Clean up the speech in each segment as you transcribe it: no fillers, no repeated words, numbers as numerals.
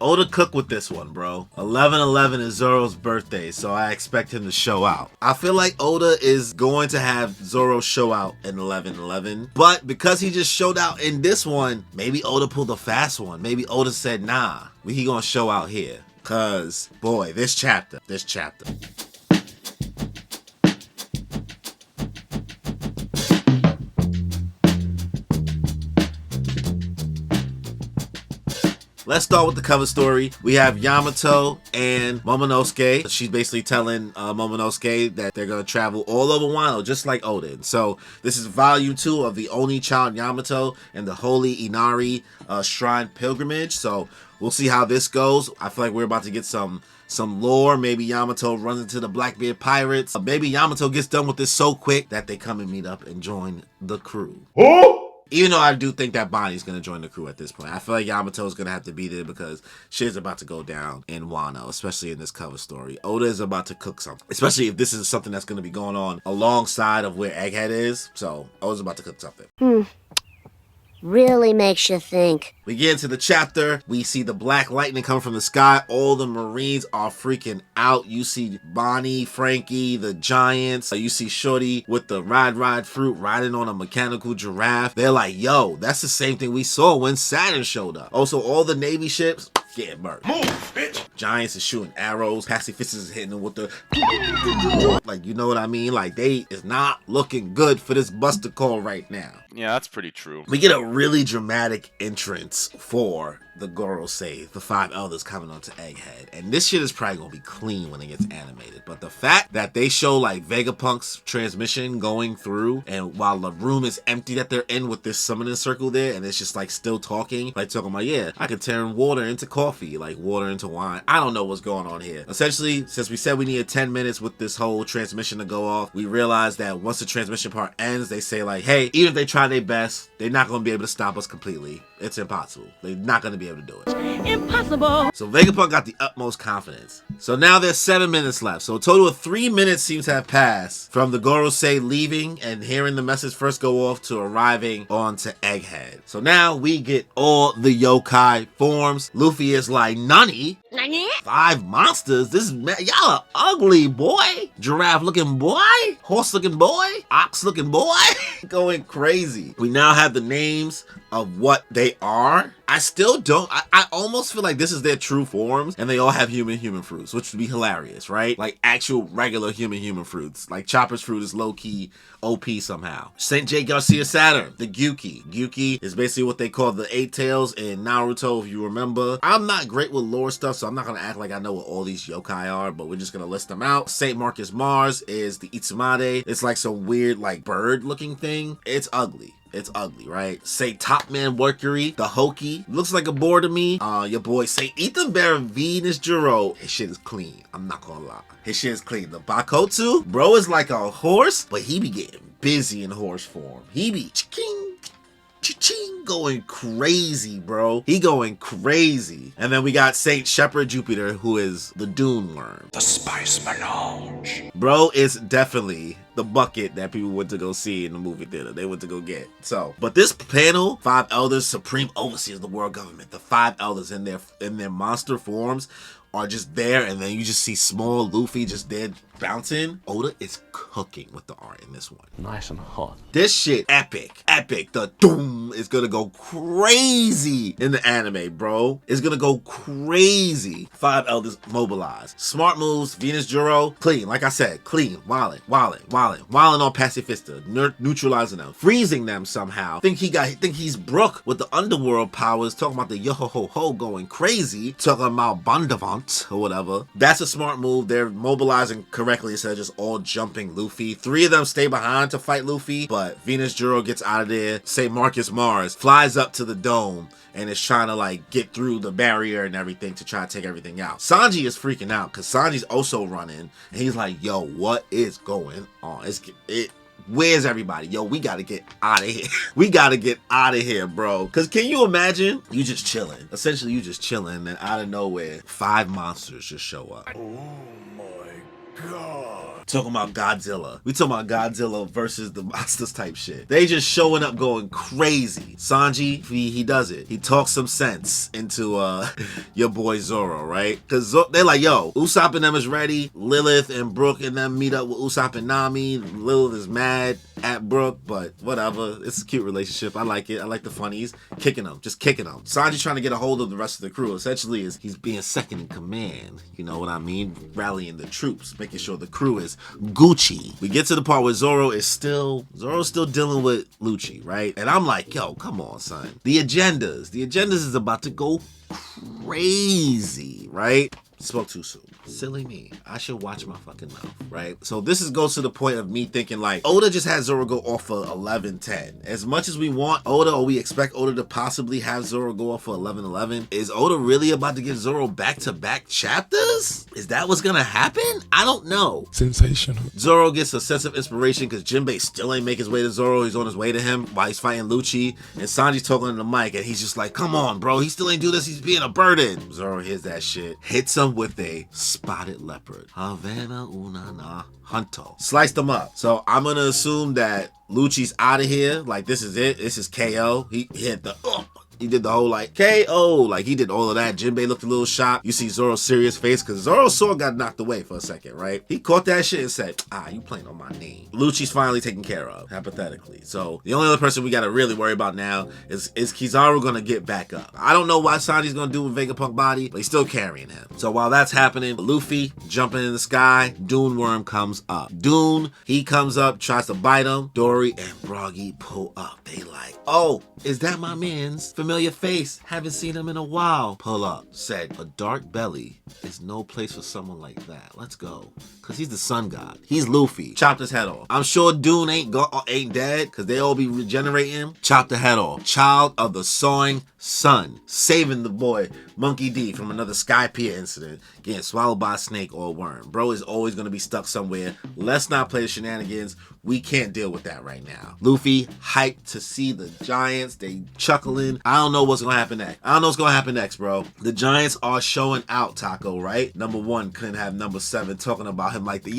Oda cooked with this one, bro. 11/11 is Zoro's birthday, so I expect him to show out. I feel like Oda is going to have Zoro show out in 11/11, but because he just showed out in this one, maybe Oda pulled a fast one. Maybe Oda said, nah, he gonna show out here. Cause, boy, this chapter. Let's start with the cover story. We have Yamato and Momonosuke. She's basically telling Momonosuke that they're going to travel all over Wano, just like Oden. So this is volume 2 of the Only Child Yamato and the Holy Inari Shrine Pilgrimage. So we'll see how this goes. I feel like we're about to get some lore. Maybe Yamato runs into the Blackbeard pirates. Maybe Yamato gets done with this so quick that they come and meet up and join the crew. Even though I do think that Bonnie's going to join the crew at this point. I feel like Yamato's going to have to be there because shit's about to go down in Wano, especially in this cover story. Oda is about to cook something, especially if this is something that's going to be going on alongside of where Egghead is. So Oda's about to cook something. Really makes you think. We get into the chapter. We see the black lightning coming from the sky. All the Marines are freaking out. You see Bonnie, Frankie, the Giants. You see Shorty with the ride fruit riding on a mechanical giraffe. They're like, yo, that's the same thing we saw when Saturn showed up. Also, all the Navy ships getting murdered. Move, bitch! Giants is shooting arrows. Pacifist is hitting them with the... Like, you know what I mean? Like, they is not looking good for this Buster Call right now. Yeah, that's pretty true. We get a really dramatic entrance for the Gorosei, the 5 elders coming onto Egghead. And this shit is probably gonna be clean when it gets animated. But the fact that they show like Vegapunk's transmission going through, and while the room is empty that they're in with this summoning circle there, and it's just like still talking, like talking about, yeah, I could turn water into coffee, like water into wine. I don't know what's going on here. Essentially, since we said we needed 10 minutes with this whole transmission to go off, we realized that once the transmission part ends, they say like, hey, even if they try their best, they're not gonna be able to stop us completely. It's impossible. They're not gonna be able to do it. Impossible. So Vegapunk got the utmost confidence. So now there's 7 minutes left. So a total of 3 minutes seems to have passed from the Gorosei leaving and hearing the message first go off to arriving onto Egghead. So now we get all the yokai forms. Luffy is like, Nani? 5 monsters? This is, y'all are ugly, boy. Giraffe looking boy. Horse looking boy. Ox looking boy. Going crazy. We now have the names of what they are. I still don't, I almost feel like this is their true forms and they all have human fruits, which would be hilarious, right? Like actual regular human fruits. Like Chopper's fruit is low-key OP somehow. St. J. Garcia Saturn, the Gyuki. Gyuki is basically what they call the 8 tails in Naruto, if you remember. I'm not great with lore stuff, so I'm not gonna act like I know what all these yokai are, but we're just gonna list them out. St. Marcus Mars is the Itsumade. It's like some weird like bird looking thing. It's ugly. It's ugly, right? Say Top Man Mercury, the Hokey. Looks like a boar to me. Your boy say Ethan Bear Venus Jiro. His shit is clean. I'm not gonna lie. His shit is clean. The Bakotsu, bro, is like a horse, but he be getting busy in horse form. He be ching, ching, going crazy, bro. He going crazy. And then we got Saint Shepherd Jupiter, who is the Dune Worm. The Spice Melange. Bro is definitely the bucket that people went to go see in the movie theater. They went to go get. So, but this panel, 5 elders, supreme overseers of the world government, the 5 elders in their monster forms are just there, and then you just see small Luffy just dead bouncing. Oda is cooking with the art in this one. Nice and hot. This shit, epic. The doom is gonna go crazy in the anime, bro. It's gonna go crazy. 5 elders mobilized. Smart moves, Venus Juro, clean. Like I said, clean. Wilding on Pacifista, neutralizing them, freezing them somehow. Think he's Brook with the underworld powers, talking about the yo-ho-ho-ho going crazy, talking about Bondavant or whatever. That's a smart move. They're mobilizing correctly instead of just all jumping Luffy. 3 of them stay behind to fight Luffy, but Venus Juro gets out of there. St. Marcus Mars flies up to the dome and is trying to like get through the barrier and everything to try to take everything out. Sanji is freaking out because Sanji's also running and he's like, yo, what is going on? Where's everybody? Yo, we gotta get out of here. We gotta get out of here, bro. Because can you imagine? You just chilling. Essentially, you just chilling and out of nowhere, 5 monsters just show up. Oh my god. talking about Godzilla. We talking about Godzilla versus the monsters type shit. They just showing up going crazy. Sanji, he does it. He talks some sense into your boy Zoro, right? Because they're like, yo, Usopp and them is ready. Lilith and Brook and them meet up with Usopp and Nami. Lilith is mad at Brook, but whatever. It's a cute relationship. I like it. I like the funnies. Kicking them. Just kicking them. Sanji's trying to get a hold of the rest of the crew. Essentially, he's being second in command. You know what I mean? Rallying the troops. Making sure the crew is Gucci. We get to the part where Zoro's still dealing with Lucci, right? And I'm like, yo, come on, son. The agendas is about to go crazy, right? Spoke too soon. Silly me. I should watch my fucking mouth, right? So this goes to the point of me thinking like, Oda just had Zoro go off for 11-10. As much as we want Oda, or we expect Oda to possibly have Zoro go off for 11-11, is Oda really about to give Zoro back-to-back chapters? Is that what's gonna happen? I don't know. Sensational. Zoro gets a sense of inspiration because Jinbei still ain't make his way to Zoro. He's on his way to him while he's fighting Lucci. And Sanji's talking on the mic and he's just like, come on, bro. He still ain't do this. He's being a burden. Zoro hears that shit. Hits him with a spotted leopard. Havana Unana Hunto. Sliced him up. So I'm gonna assume that Lucci's out of here. Like, this is it. This is KO. He hit the he did the whole like KO, like he did all of that. Jinbei looked a little shocked. You see Zoro's serious face because Zoro's sword got knocked away for a second, right? He caught that shit and said, you playing on my name. Lucci's finally taken care of, hypothetically. So the only other person we gotta really worry about now is Kizaru gonna get back up. I don't know what Sanji's gonna do with Vegapunk body, but he's still carrying him. So while that's happening, Luffy jumping in the sky, Dune Worm comes up. Dune, he comes up, tries to bite him. Dory and Broggy pull up. They like, oh, is that my man's familiar face? Haven't seen him in a while. Pull up. Said, a dark belly is no place for someone like that. Let's go. Cause he's the sun god. He's Luffy. Chopped his head off. I'm sure Dune ain't dead, cause they all be regenerating him. Chopped the head off. Child of the sawing sun. Saving the boy Monkey D from another Sky Pier incident. Getting swallowed by a snake or a worm. Bro is always gonna be stuck somewhere. Let's not play the shenanigans. We can't deal with that right now. Luffy hyped to see the Giants. They chuckling. I don't know what's gonna happen next. Bro. The Giants are showing out, Taco, right? Number 1 couldn't have number 7 talking about him like the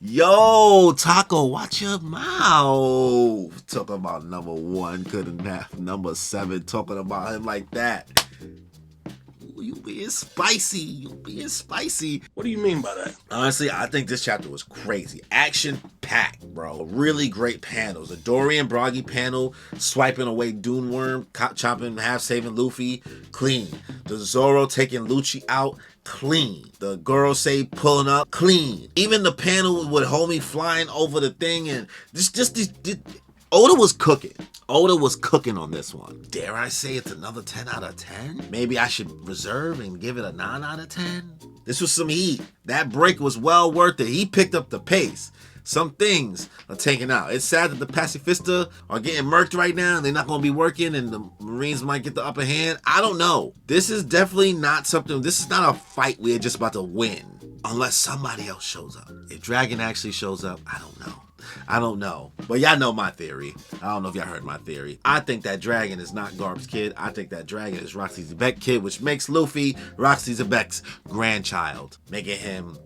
Yo, Taco, watch your mouth. Talking about number 1 couldn't have number 7 talking about him like that. You being spicy. What do you mean by that? Honestly, I think this chapter was crazy. Action-packed, bro. Really great panels. The Dory and Broggy panel, swiping away Dune Worm, chopping in half, saving Luffy, clean. The Zoro taking Lucci out, clean. The Gorosei pulling up, clean. Even the panel with Homie flying over the thing, and Oda was cooking. Oda was cooking on this one. Dare I say it's another 10 out of 10? Maybe I should reserve and give it a 9 out of 10? This was some heat. That break was well worth it. He picked up the pace. Some things are taken out. It's sad that the Pacifista are getting murked right now and they're not going to be working and the Marines might get the upper hand. I don't know. This is definitely not something, this is not a fight we're just about to win unless somebody else shows up. If Dragon actually shows up, I don't know. But y'all know my theory. I don't know if y'all heard my theory. I think that Dragon is not Garb's kid. I think that Dragon is Roxy Zebek's kid, which makes Luffy Roxy Zebek's grandchild, making him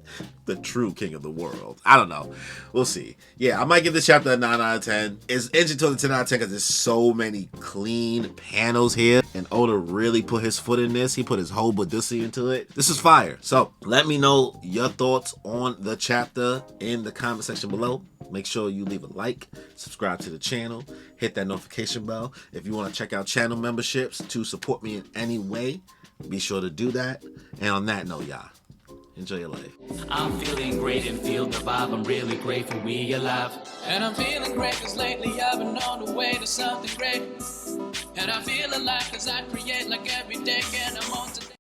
the true king of the world. I don't know. We'll see. Yeah, I might give this chapter a 9 out of 10. It's edging to the 10 out of 10 because there's so many clean panels here. And Oda really put his foot in this. He put his whole Badussi into it. This is fire. So let me know your thoughts on the chapter in the comment section below. Make sure you leave a like, subscribe to the channel, hit that notification bell. If you want to check out channel memberships to support me in any way, be sure to do that. And on that note, y'all, enjoy your life. I'm feeling great and feel the vibe. I'm really grateful we alive. And I'm feeling great cause lately I've been on the way to something great. And I feel alive cause I create like every day and I'm on to